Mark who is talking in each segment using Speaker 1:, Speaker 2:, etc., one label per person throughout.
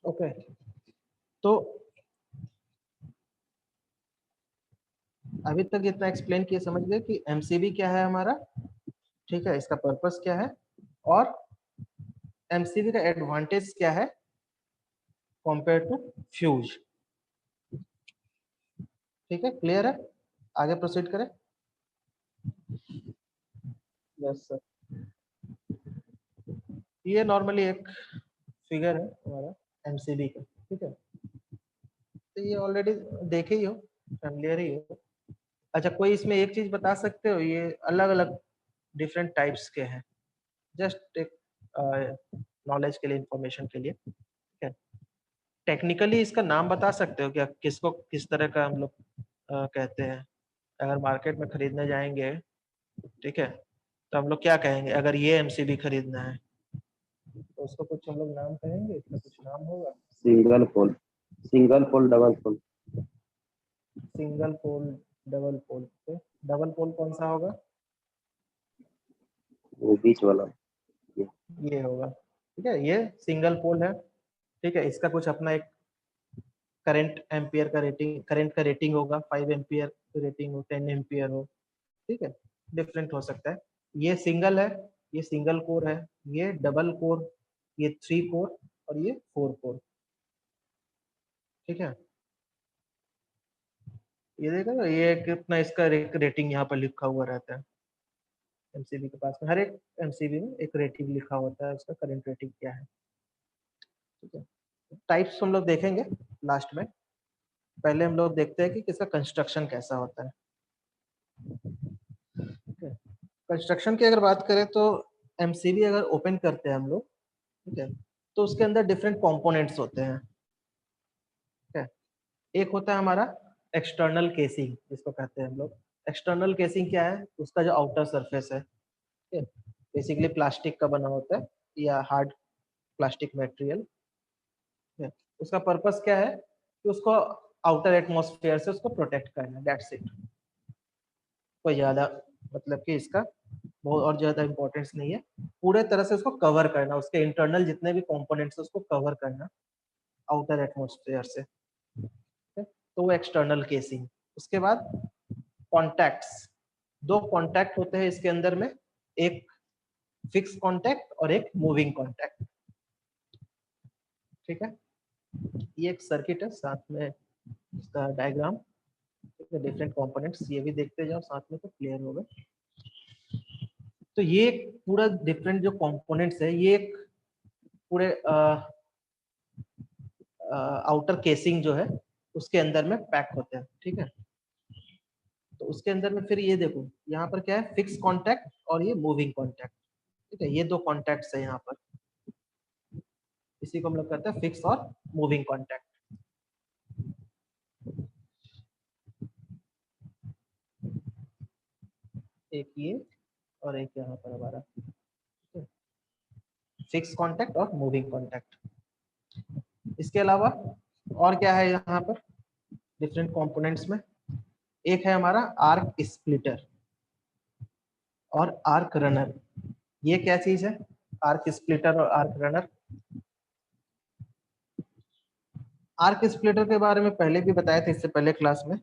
Speaker 1: Okay, तो अभी तक इतना एक्सप्लेन किए, समझ गए कि एमसीबी क्या है हमारा, ठीक है, इसका पर्पस क्या है और एमसीबी का एडवांटेज क्या है कंपेयर टू फ्यूज। ठीक है, क्लियर है, आगे प्रोसीड करें। यस सर, ये नॉर्मली एक फिगर है हमारा एमसीबी का, ठीक है, तो ये ऑलरेडी देखे ही हो, फैमिलियर ही हो। अच्छा, कोई इसमें एक चीज बता सकते हो, ये अलग अलग डिफरेंट टाइप्स के हैं, जस्ट एक नॉलेज के लिए, इंफॉर्मेशन के लिए, ठीक है। टेक्निकली इसका नाम बता सकते हो क्या, किसको किस तरह का हम लोग कहते हैं, अगर मार्केट में खरीदने जाएंगे, ठीक है, तो हम लोग क्या कहेंगे, अगर ये एमसीबी खरीदना है तो उसको कुछ हम लोग नाम कहेंगे, इसका कुछ नाम होगा।
Speaker 2: Single pole, single pole, double pole.
Speaker 1: Single pole, double pole, double pole कौन सा होगा,
Speaker 2: वो बीच वाला।
Speaker 1: ये होगा, ठीक है, ये सिंगल पोल है, ठीक है। इसका कुछ अपना एक करंट एम्पियर का रेटिंग, करंट का रेटिंग होगा, 5 एम्पियर रेटिंग हो, 10 एम्पियर हो, ठीक है, डिफरेंट हो सकता है। ये सिंगल है, ये सिंगल कोर है, ये डबल कोर, ये 3 कोर और ये 4 कोर, ठीक है। ये देखो ना, ये कितना इसका रेटिंग यहाँ पर लिखा हुआ रहता है, एमसीबी के पास में हर एक एमसीबी में एक रेटिंग लिखा होता है, उसका करंट रेटिंग क्या है, ठीक है। टाइप्स हम लोग देखेंगे लास्ट में, पहले हम लोग देखते हैं कि किसका कंस्ट्रक्शन कैसा होता है, ठीक है। कंस्ट्रक्शन की अगर बात करें तो एमसीबी अगर ओपन करते हैं हम लोग, ठीक है, तो उसके अंदर डिफरेंट कंपोनेंट्स होते हैं, ठीक है। एक होता है हमारा एक्सटर्नल केसिंग, जिसको कहते हैं हम लोग। एक्सटर्नल केसिंग क्या है, उसका जो आउटर सरफेस है, ठीक है, बेसिकली प्लास्टिक का बना होता है या हार्ड प्लास्टिक मटेरियल, ठीक है। उसका पर्पस क्या है कि उसको आउटर एटमॉस्फेयर से उसको प्रोटेक्ट करना, दैट्स इट। कोई ज्यादा मतलब कि इसका बहुत और ज्यादा इंपॉर्टेंस नहीं है, पूरे तरह से उसको कवर करना, उसके इंटरनल जितने भी कंपोनेंट्स है उसको कवर करना आउटर एटमॉस्फेयर से, ठीक है? तो वो एक्सटर्नल केसिंग। उसके बाद कॉन्टैक्ट्स, दो कॉन्टैक्ट होते हैं इसके अंदर में, एक फिक्स कॉन्टैक्ट और एक मूविंग कॉन्टैक्ट, ठीक है। ये एक सर्किट है, साथ में इसका डायग्राम, डिफरेंट कंपोनेंट्स, ये भी देखते जाओ साथ में तो क्लियर होगा। तो ये एक पूरा डिफरेंट जो कंपोनेंट्स है, ये एक पूरे आउटर केसिंग जो है उसके अंदर में पैक होते हैं, ठीक है। तो उसके अंदर में फिर ये देखो, यहाँ पर क्या है, फिक्स कॉन्टैक्ट और ये मूविंग कॉन्टैक्ट, ठीक है, ये दो कॉन्टैक्ट्स है यहाँ पर, इसी को हम लोग कहते हैं फिक्स और मूविंग कॉन्टैक्ट। एक ये और एक यहाँ पर हमारा फिक्स कॉन्टैक्ट और मूविंग कॉन्टैक्ट। इसके अलावा और क्या है यहाँ पर डिफरेंट कंपोनेंट्स में, एक है हमारा आर्क स्प्लिटर और आर्क रनर। ये क्या चीज है, आर्क स्प्लिटर और आर्क रनर। आर्क स्प्लिटर के बारे में पहले भी बताया था, इससे पहले क्लास में,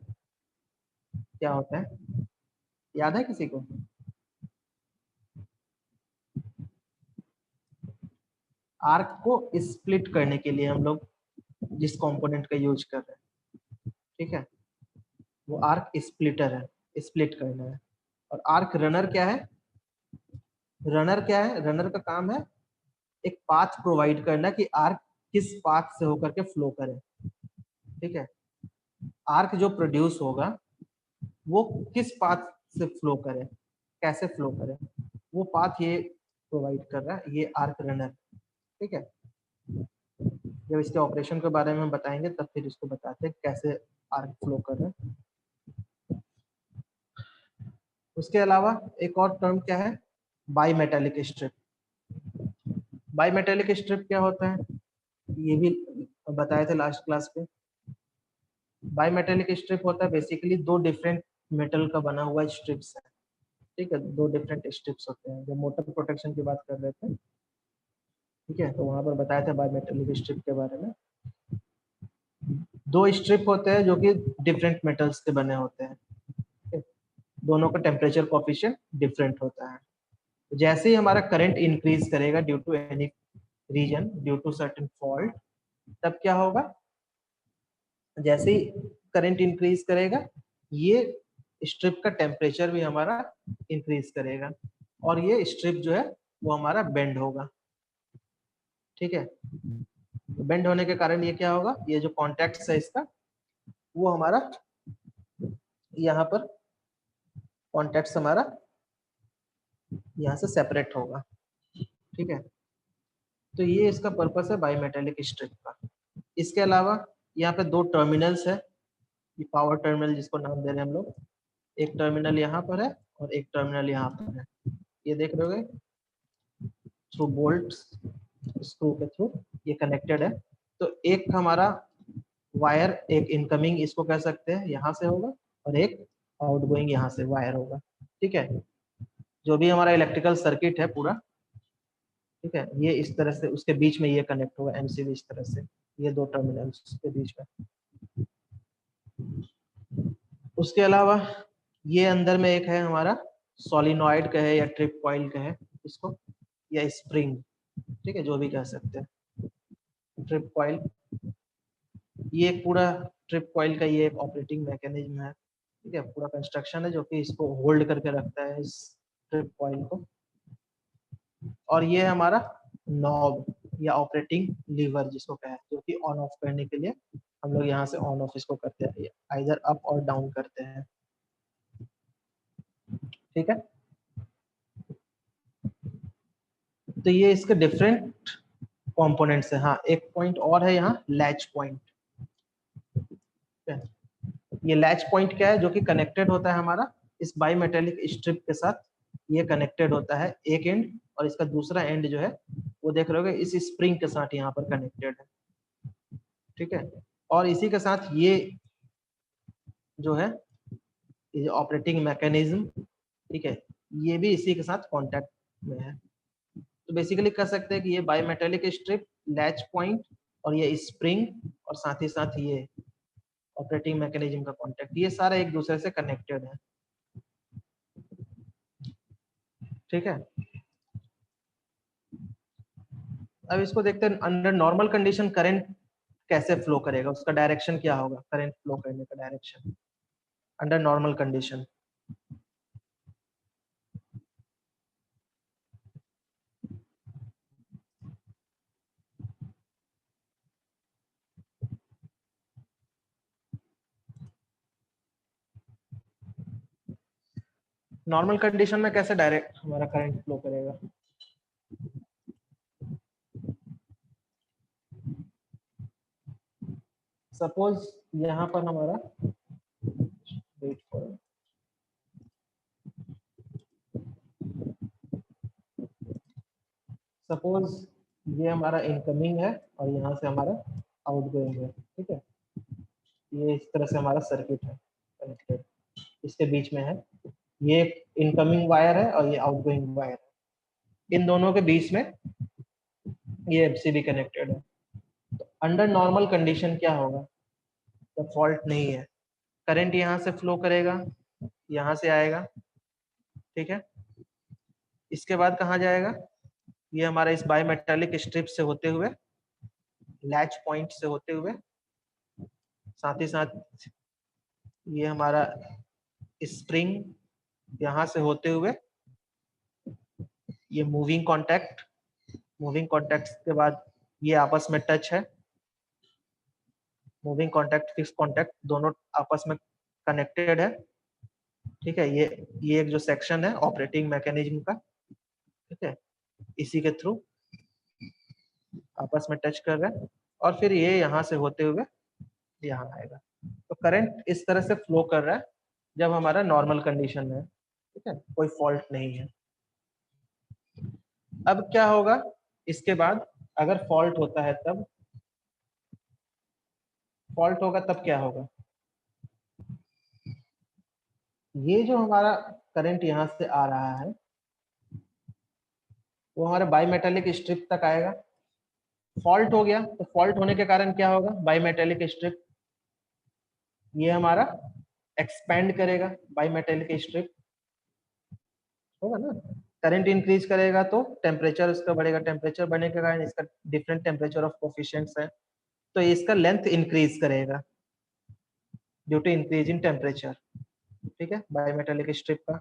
Speaker 1: क्या होता है याद है किसी को? आर्क को स्प्लिट करने के लिए हम लोग जिस कंपोनेंट का यूज कर रहे हैं, ठीक है, वो आर्क स्प्लिटर है, स्प्लिट करना है। और आर्क रनर क्या है, रनर क्या है, रनर का काम है एक पाथ प्रोवाइड करना कि आर्क किस पाथ से होकर के फ्लो करे, ठीक है। आर्क जो प्रोड्यूस होगा वो किस पाथ से फ्लो करे, कैसे फ्लो करे, वो पाथ ये प्रोवाइड कर रहा है, ये आर्क रनर, ठीक है। जब इसके ऑपरेशन के बारे में हम बताएंगे तब फिर इसको बताते हैं कैसे आर्क फ्लो कर रहा है। उसके अलावा एक और टर्म क्या है, by metallic strip. By metallic strip क्या होता है, ये भी बताए थे लास्ट क्लास पे। बाई मेटेलिक स्ट्रिप होता है बेसिकली दो डिफरेंट मेटल का बना हुआ स्ट्रिप्स है, ठीक है, दो डिफरेंट स्ट्रिप्स होते हैं, जो मोटर प्रोटेक्शन की बात कर रहे थे, ठीक है, तो वहां पर बताया था बायमेटेलिक स्ट्रिप के बारे में। दो स्ट्रिप होते हैं जो कि डिफरेंट मेटल्स से बने होते हैं, ठीक है? दोनों का टेम्परेचर कोफिशिएंट डिफरेंट होता है। जैसे ही हमारा करंट इंक्रीज करेगा due to any reason, due to certain fault, तब क्या होगा, जैसे ही करंट इंक्रीज करेगा ये स्ट्रिप का टेम्परेचर भी हमारा इंक्रीज करेगा और ये स्ट्रिप जो है वो हमारा बेंड होगा। ठीक है, बेंड होने के कारण ये क्या होगा, ये जो कॉन्टेक्ट है इसका वो हमारा यहाँ पर कॉन्टेक्ट हमारा यहाँ से सेपरेट होगा। ठीक है, तो ये इसका पर्पस है बाईमेटेलिक स्ट्रिप का। इसके अलावा यहाँ पे दो टर्मिनल्स है, ये पावर टर्मिनल जिसको नाम दे रहे हैं हम लोग। एक टर्मिनल यहाँ पर है और एक टर्मिनल यहाँ पर है, ये देख रहे होगे थ्रू बोल्ट स्क्रू के थ्रू ये कनेक्टेड है। तो एक हमारा वायर, एक इनकमिंग इसको कह सकते हैं यहाँ से होगा और एक आउटगोइंग यहाँ से वायर होगा। ठीक है, जो भी हमारा इलेक्ट्रिकल सर्किट है पूरा, ठीक है, ये इस तरह से उसके बीच में ये कनेक्ट होगा एमसीबी इस तरह से, ये दो टर्मिनल्स के बीच में। उसके अलावा ये अंदर में एक है हमारा सोलिनॉइड कहे या ट्रिप कॉइल कहे इसको, या स्प्रिंग, ठीक है, जो भी कह सकते हैं। ट्रिप कॉइल, ये पूरा ट्रिप कॉइल का ये एक ऑपरेटिंग मैकेनिज्म है। ठीक है, पूरा कंस्ट्रक्शन है जो कि इसको होल्ड करके रखता है इस ट्रिप कॉइल को। और ये हमारा नॉब या ऑपरेटिंग लीवर जिसको कहे, जो कि ऑन ऑफ करने के लिए हम लोग यहाँ से ऑन ऑफ इसको करते हैं, आइदर अप और डाउन करते हैं। ठीक है, तो ये इसके डिफरेंट कंपोनेंट्स है। हाँ, एक पॉइंट और है यहाँ, लैच पॉइंट। ये लैच पॉइंट क्या है, जो कि कनेक्टेड होता है हमारा इस बाईमेटेलिक स्ट्रिप के साथ। ये कनेक्टेड होता है एक एंड, और इसका दूसरा एंड जो है वो देख रहे होगे इस स्प्रिंग के साथ यहाँ पर कनेक्टेड है। ठीक है, और इसी के साथ ये जो है, ये जो ऑपरेटिंग मैकेनिज्म, ठीक है, ये भी इसी के साथ कांटेक्ट में है। तो बेसिकली कह सकते हैं कि ये बायोमेटेलिक स्ट्रिप, लैच पॉइंट और ये स्प्रिंग और साथ ही साथ ये ऑपरेटिंग मैकेनिज्म का कांटेक्ट, ये सारा एक दूसरे से कनेक्टेड है। ठीक है, अब इसको देखते हैं अंडर नॉर्मल कंडीशन करंट कैसे फ्लो करेगा, उसका डायरेक्शन क्या होगा, करंट फ्लो करने का direction under normal condition. Normal condition में कैसे डायरेक्ट हमारा करंट फ्लो करेगा, सपोज यहाँ पर हमारा, वेट फॉर, सपोज ये हमारा इनकमिंग है और यहाँ से हमारा आउटगोइंग है। ठीक है, ये इस तरह से हमारा सर्किट है कनेक्टेड, इसके बीच में है, ये इनकमिंग वायर है और ये आउटगोइंग वायर है, इन दोनों के बीच में ये एमसीबी कनेक्टेड है। तो अंडर नॉर्मल कंडीशन क्या होगा, जब फॉल्ट नहीं है, करंट यहाँ से फ्लो करेगा, यहाँ से आएगा। ठीक है, इसके बाद कहाँ जाएगा, ये हमारा इस बायोमेटेलिक स्ट्रिप से होते हुए, लैच पॉइंट से होते हुए, साथ ही साथ ये हमारा स्प्रिंग यहाँ से होते हुए, ये मूविंग कांटेक्ट, मूविंग कांटेक्ट के बाद ये आपस में टच है, मूविंग कांटेक्ट फिक्स कांटेक्ट दोनों आपस में कनेक्टेड है। ठीक है, ये एक जो सेक्शन है ऑपरेटिंग मैकेनिज्म का, ठीक है, इसी के थ्रू आपस में टच कर रहा है और फिर ये यहाँ से होते हुए यहाँ आएगा। तो करंट इस तरह से फ्लो कर रहा है जब हमारा नॉर्मल कंडीशन में है। ठीक है, कोई फॉल्ट नहीं है। अब क्या होगा इसके बाद, अगर फॉल्ट होता है तब, फॉल्ट होगा तब क्या होगा, ये जो हमारा करंट यहाँ से आ रहा है वो हमारे बाईमेटेलिक स्ट्रिप तक आएगा। फॉल्ट हो गया, तो फॉल्ट होने के कारण क्या होगा, बाईमेटेलिक स्ट्रिप ये हमारा एक्सपेंड करेगा, बाईमेटेलिक स्ट्रिप होगा ना। करंट इंक्रीज करेगा तो टेम्परेचर उसका बढ़ेगा, टेम्परेचर बढ़ने के कारण इसका डिफरेंट टेम्परेचर ऑफ कोफिशिएंट्स है, तो इसका लेंथ इंक्रीज करेगा due to increase in temperature. ठीक है, बाईमेटेलिक स्ट्रिप का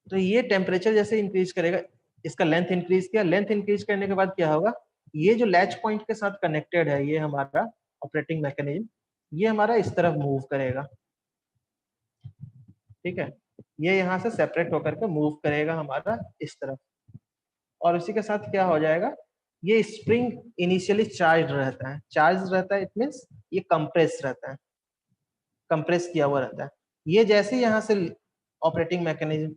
Speaker 1: तो ये टेम्परेचर जैसे इंक्रीज करेगा, इसका लेंथ इंक्रीज किया, लेंथ इंक्रीज करने के बाद क्या होगा, ये जो लैच पॉइंट के साथ कनेक्टेड है ये हमारा ऑपरेटिंग मैकेनिज्म, ये हमारा इस तरफ मूव करेगा। ठीक है, ये यहाँ से सेपरेट होकर के मूव करेगा हमारा इस तरफ, और उसी के साथ क्या हो जाएगा, ये स्प्रिंग इनिशियली चार्ज रहता है, चार्ज रहता है इट मीन्स ये कंप्रेस रहता है, कंप्रेस किया हुआ रहता है। ये जैसे यहाँ से ऑपरेटिंग मैकेनिज्म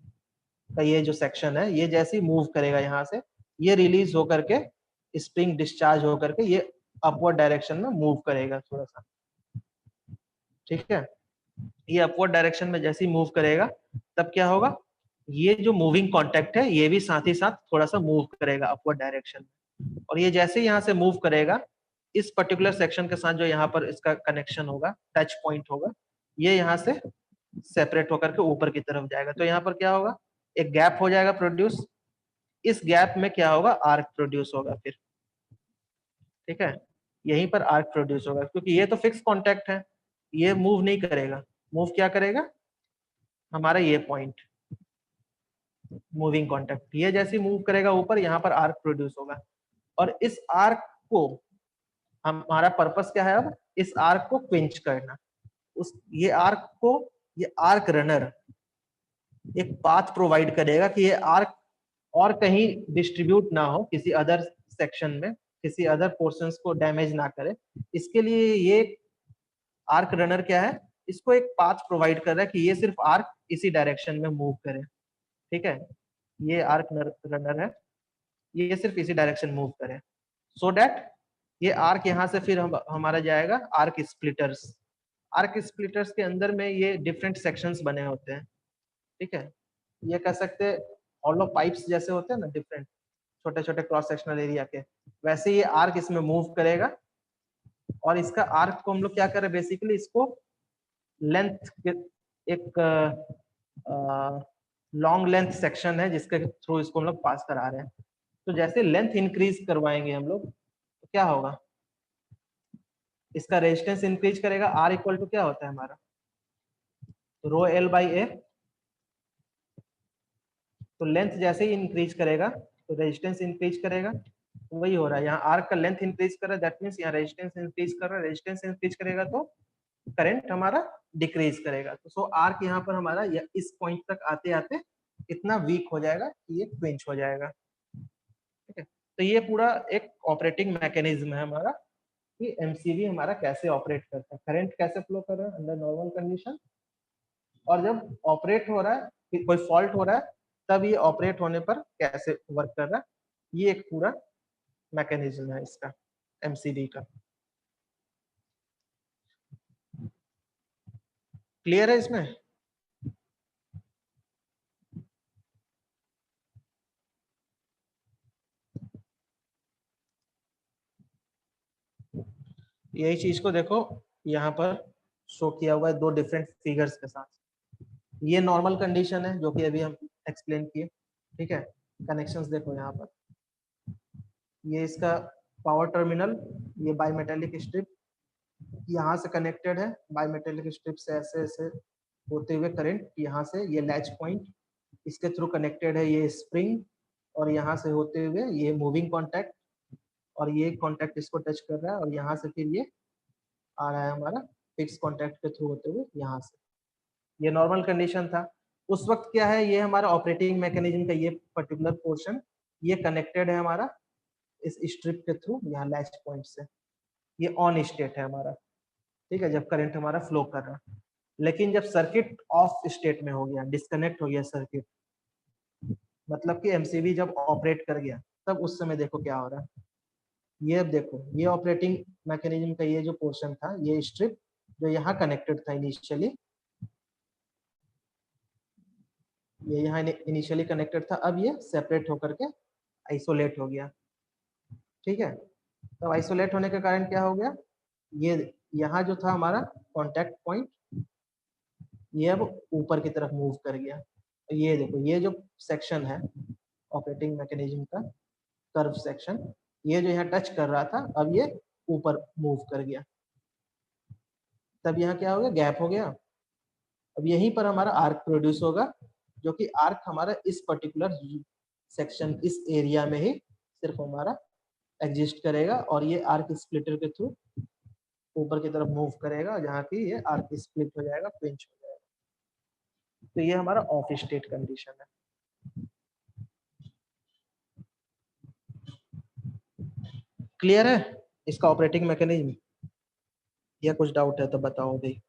Speaker 1: का ये जो सेक्शन है, ये जैसे ही मूव करेगा यहाँ से, ये रिलीज होकर के स्प्रिंग डिस्चार्ज होकर के ये अपवर्ड डायरेक्शन में मूव करेगा थोड़ा सा। ठीक है, ये अपवर्ड डायरेक्शन में जैसे ही मूव करेगा तब क्या होगा, ये जो मूविंग कांटेक्ट है ये भी साथ ही साथ थोड़ा सा मूव करेगा अपवर्ड डायरेक्शन में, और ये जैसे ही यहाँ से मूव करेगा इस पर्टिकुलर सेक्शन के साथ जो यहाँ पर इसका कनेक्शन होगा, टच पॉइंट होगा, ये यहाँ से सेपरेट होकर के ऊपर की तरफ जाएगा। तो यहाँ पर क्या होगा, एक गैप हो जाएगा प्रोड्यूस, इस गैप में क्या होगा, आर्क प्रोड्यूस होगा फिर। ठीक है, यहीं पर आर्क प्रोड्यूस होगा, क्योंकि ये तो फिक्स कांटेक्ट है, ये मूव नहीं करेगा, मूव क्या करेगा हमारा ये पॉइंट, मूविंग कांटेक्ट, ये जैसे मूव करेगा ऊपर, यहाँ पर आर्क प्रोड्यूस होगा, और इस आर्क को हमारा पर्पस क्या है, अब इस आर्क को क्विंच करना, उस ये आर्क को, ये आर्क रनर एक पाथ प्रोवाइड करेगा कि ये आर्क और कहीं डिस्ट्रीब्यूट ना हो, किसी अदर सेक्शन में, किसी अदर पोर्शंस को डैमेज ना करे। इसके लिए ये आर्क रनर क्या है, इसको एक पाथ प्रोवाइड कर रहा है कि ये सिर्फ आर्क इसी डायरेक्शन में मूव करे। ठीक है, ये आर्क रनर है, ये सिर्फ इसी डायरेक्शन मूव करे, सो दैट ये आर्क यहाँ से फिर हमारा जाएगा आर्क स्प्लिटर्स। आर्क स्प्लिटर्स के अंदर में ये डिफरेंट सेक्शंस बने होते हैं। ठीक है, ये कह सकते हैं हॉलो पाइप्स जैसे होते हैं ना, डिफरेंट छोटे छोटे क्रॉस सेक्शनल एरिया के, वैसे ये आर्क इसमें मूव करेगा, और इसका आर्क को हम लोग क्या कर रहे हैं, बेसिकली इसको लेंथ के एक लॉन्ग लेंथ सेक्शन है जिसके थ्रू इसको हम लोग पास करा रहे हैं। तो जैसे लेंथ इंक्रीज करवाएंगे हम लोग तो क्या होगा, इसका रेजिस्टेंस इंक्रीज करेगा, आर इक्वल टू क्या होता है हमारा, रो एल बाई ए। तो लेंथ जैसे ही इंक्रीज करेगा तो रेजिस्टेंस इंक्रीज करेगा, तो वही हो रहा है, यहाँ आर्क का लेंथ इंक्रीज कर रहा है, दैट मींस यहाँ रेजिस्टेंस इंक्रीज कर रहा है, रेजिस्टेंस इंक्रीज करेगा तो करंट हमारा डिक्रीज करेगा। तो सो आर्क यहाँ पर हमारा इस पॉइंट तक आते आते इतना वीक हो जाएगा कि ये क्विंच हो जाएगा। ठीक है, तो ये पूरा एक ऑपरेटिंग मैकेनिज्म है हमारा कि एमसीबी हमारा कैसे ऑपरेट करता है, करंट कैसे फ्लो कर रहा है अंडर नॉर्मल कंडीशन, और जब ऑपरेट हो रहा है, कोई फॉल्ट हो रहा है, तब ये ऑपरेट होने पर कैसे वर्क कर रहा है, ये एक पूरा मैकेनिज्म है इसका, एमसीबी का। क्लियर है इसमें? यही चीज को देखो यहाँ पर शो किया हुआ है दो डिफरेंट फिगर्स के साथ। ये नॉर्मल कंडीशन है जो कि अभी हम एक्सप्लेन किए। ठीक है, कनेक्शंस देखो यहाँ पर, ये इसका पावर टर्मिनल, ये बाईमेटेलिक स्ट्रिप यहाँ से कनेक्टेड है, बाईमेटेलिक स्ट्रिप से ऐसे ऐसे होते हुए करंट यहाँ से, ये लैच पॉइंट इसके थ्रू कनेक्टेड है, ये स्प्रिंग, और यहाँ से होते हुए ये मूविंग कॉन्टैक्ट, और ये कॉन्टैक्ट इसको टच कर रहा है, और यहाँ से फिर ये आ रहा है हमारा फिक्स कॉन्टैक्ट के थ्रू होते हुए यहाँ से। ये नॉर्मल कंडीशन था। उस वक्त क्या है, ये हमारा ऑपरेटिंग मैकेनिज्म का ये पर्टिकुलर पोर्शन ये कनेक्टेड है हमारा इस स्ट्रिप के थ्रू यहाँ लैच पॉइंट से, ये ऑन स्टेट है हमारा। ठीक है, जब करंट हमारा फ्लो कर रहा है। लेकिन जब सर्किट ऑफ स्टेट में हो गया, डिस्कनेक्ट हो गया सर्किट, मतलब कि एमसीबी जब ऑपरेट कर गया, तब उस समय देखो क्या हो रहा है। ये अब देखो, ये ऑपरेटिंग मैकेनिज्म का ये जो पोर्शन था, ये स्ट्रिप जो यहाँ कनेक्टेड था इनिशियली, ये यहाँ इनिशियली कनेक्टेड था, अब ये सेपरेट होकर के आइसोलेट हो गया। ठीक है। तो आइसोलेट होने के कारण क्या हो गया, ये यहाँ जो था हमारा कॉन्टैक्ट पॉइंट, ये अब ऊपर की तरफ मूव कर गया। तो ये देखो, ये जो सेक्शन है ऑपरेटिंग मैकेनिज्म का कर्व सेक्शन, ये जो यहाँ टच कर रहा था अब ये ऊपर मूव कर गया, तब यहाँ क्या हो गया, गैप हो गया। अब यहीं पर हमारा आर्क प्रोड्यूस होगा, जो कि आर्क हमारा इस पर्टिकुलर सेक्शन, इस एरिया में ही सिर्फ हमारा एग्जिस्ट करेगा, और ये आर्क स्प्लिटर के थ्रू ऊपर की तरफ मूव करेगा, जहाँ की ये आर्क स्प्लिट हो जाएगा, पिंच हो जाएगा। तो ये हमारा ऑफ स्टेट कंडीशन है। क्लियर है इसका ऑपरेटिंग मैकेनिज्म, या कुछ डाउट है तो बताओ भाई।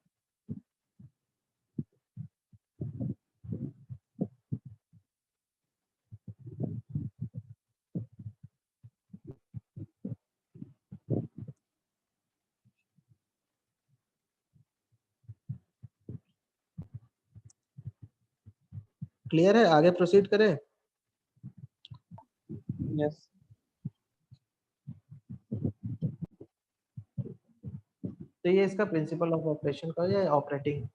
Speaker 1: क्लियर है, आगे प्रोसीड करें।
Speaker 3: यस।
Speaker 1: तो ये इसका प्रिंसिपल ऑफ ऑपरेशन का या ऑपरेटिंग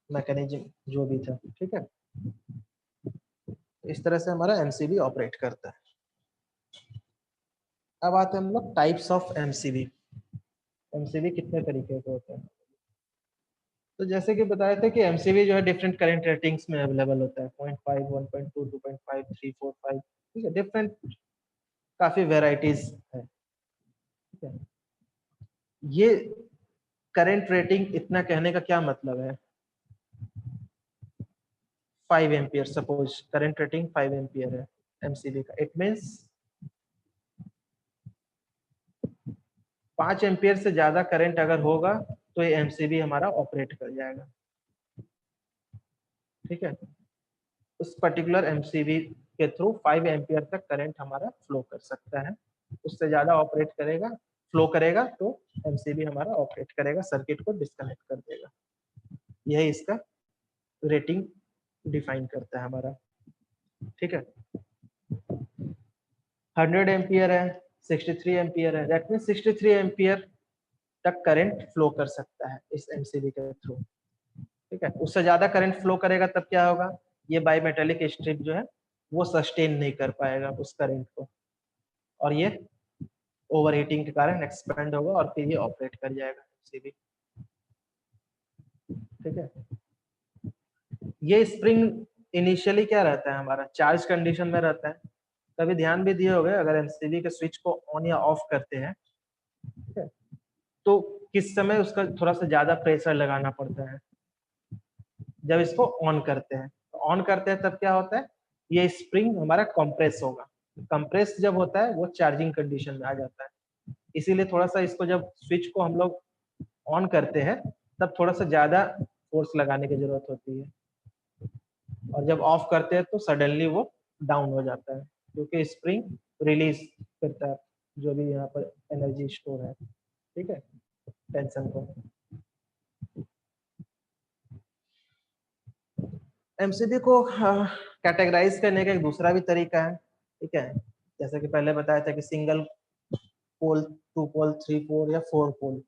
Speaker 1: मैकेनिज्म जो भी था, ठीक है। इस तरह से हमारा एमसीबी ऑपरेट करता है। अब आते हैं हम लोग टाइप्स ऑफ एमसीबी। एमसीबी कितने तरीके के होते हैं। तो जैसे कि बताया था कि एमसीबी जो है डिफरेंट करंट रेटिंग्स में अवेलेबल होता है, 0.5, 1.2, 2.5, 3, 4, 5, ठीक है, डिफरेंट काफी वेराइटीज है, ठीक है। ये करंट रेटिंग इतना कहने का क्या मतलब है, 5 ampere, suppose current rating 5 ampere है एमसीबी का, इट मींस 5 एम्पियर से ज्यादा करंट अगर होगा तो ये एमसीबी हमारा ऑपरेट कर जाएगा, ठीक है। उस पर्टिकुलर एमसीबी के थ्रू 5 एम्पियर तक करंट हमारा फ्लो कर सकता है, उससे ज्यादा ऑपरेट करेगा, फ्लो करेगा तो एमसीबी हमारा ऑपरेट करेगा, सर्किट को डिस्कनेक्ट कर देगा। यही इसका रेटिंग डिफाइन करता है हमारा, ठीक है। 100 एम्पियर है, 63 एम्पियर है, दैट मींस 63 एम्पियर तक करंट फ्लो कर सकता है इस एमसीबी के थ्रू, ठीक है। उससे ज्यादा करंट फ्लो करेगा तब क्या होगा, ये बाईमेटालिक स्ट्रिप जो है वो सस्टेन नहीं कर पाएगा उस करंट को, और ये ओवरहीटिंग के कारण एक्सपेंड होगा और फिर ये ऑपरेट कर जाएगा एमसीबी, ठीक है। ये स्प्रिंग इनिशियली क्या रहता है, हमारा चार्ज कंडीशन में रहता है। कभी ध्यान भी दिए होंगे, अगर एमसीबी के स्विच को ऑन या ऑफ करते हैं, ठीक है, तो किस समय उसका थोड़ा सा ज्यादा प्रेशर लगाना पड़ता है, जब इसको ऑन करते हैं। तो ऑन करते हैं तब क्या होता है, ये स्प्रिंग हमारा कंप्रेस होगा, कंप्रेस जब होता है वो चार्जिंग कंडीशन में आ जाता है, इसीलिए थोड़ा सा इसको जब स्विच को हम लोग ऑन करते हैं तब थोड़ा सा ज्यादा फोर्स लगाने की जरूरत होती है, और जब ऑफ करते हैं तो सडनली वो डाउन हो जाता है, क्योंकि स्प्रिंग रिलीज करता है जो भी यहाँ पर एनर्जी स्टोर है, ठीक है, टेंशन को। एमसीबी को कैटेगराइज करने का एक दूसरा भी तरीका है, ठीक है। जैसे कि पहले बताया था कि सिंगल पोल, 2 पोल, 3 पोल या 4 पोल,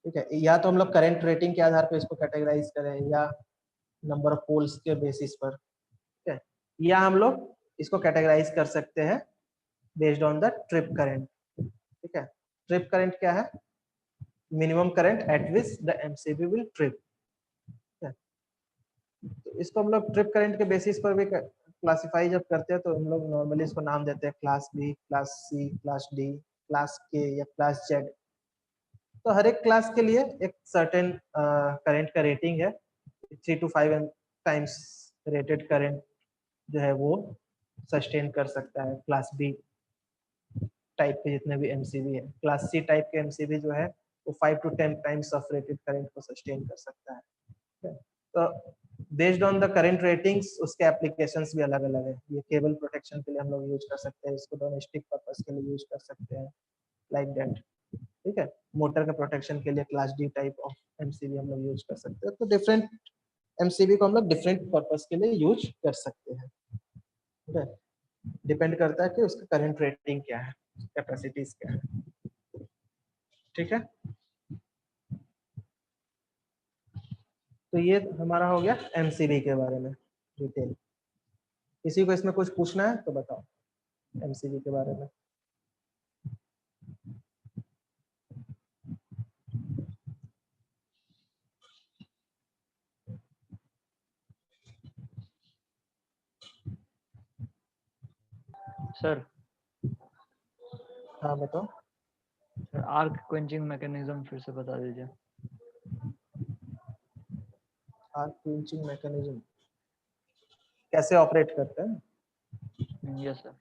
Speaker 1: ठीक है। या तो हम लोग करंट रेटिंग के आधार पर इसको कैटेगराइज करें, या नंबर ऑफ पोल्स के बेसिस पर, ठीक है। या हम लोग इसको कैटेगराइज कर सकते हैं based on the trip current, ठीक है। ट्रिप करंट क्या है, minimum current eight which the MCB will trip, तो इसको हम लोग ट्रिप करंट के बेसिस पर भी क्लासिफाई जब करते हैं तो हम लोग नॉर्मली इसको नाम देते हैं class B, class C, class D, class के या क्लास जेड। तो हर एक क्लास के लिए एक सर्टेन करंट का रेटिंग है, 3 to 5 टाइम्स रेटेड करंट जो है वो सस्टेन कर सकता है क्लास बी टाइप के जितने भी एमसीबी है। क्लास सी टाइप के एमसीबी जो है वो 5 to 10 times of rated current को सस्टेन कर सकता है। तो based on the current ratings उसके एप्लीकेशंस भी अलग अलग है। ये केबल प्रोटेक्शन के लिए हम लोग यूज कर सकते हैं, इसको डोमेस्टिक पर्पस के लिए यूज कर सकते हैं, लाइक दैट, ठीक है। मोटर के प्रोटेक्शन के लिए class D type of MCB हम लोग यूज कर सकते हैं। तो डिफरेंट एमसीबी को हम लोग डिफरेंट पर्पस के लिए यूज कर सकते हैं, ठीक है। डिपेंड करता है कि उसका करंट रेटिंग क्या है, कैपेसिटीज क्या है। ठीक है, तो ये हमारा हो गया एमसीबी के बारे में डिटेल। किसी को इसमें कुछ पूछना है तो बताओ एमसीबी के बारे में।
Speaker 3: सर
Speaker 1: हाँ बताओ।
Speaker 3: सर आर्क क्वेंचिंग मैकेनिज्म फिर से बता दीजिए।
Speaker 1: आर्क क्वेंचिंग मैकेनिज्म कैसे ऑपरेट करते हैं?
Speaker 3: Yes sir.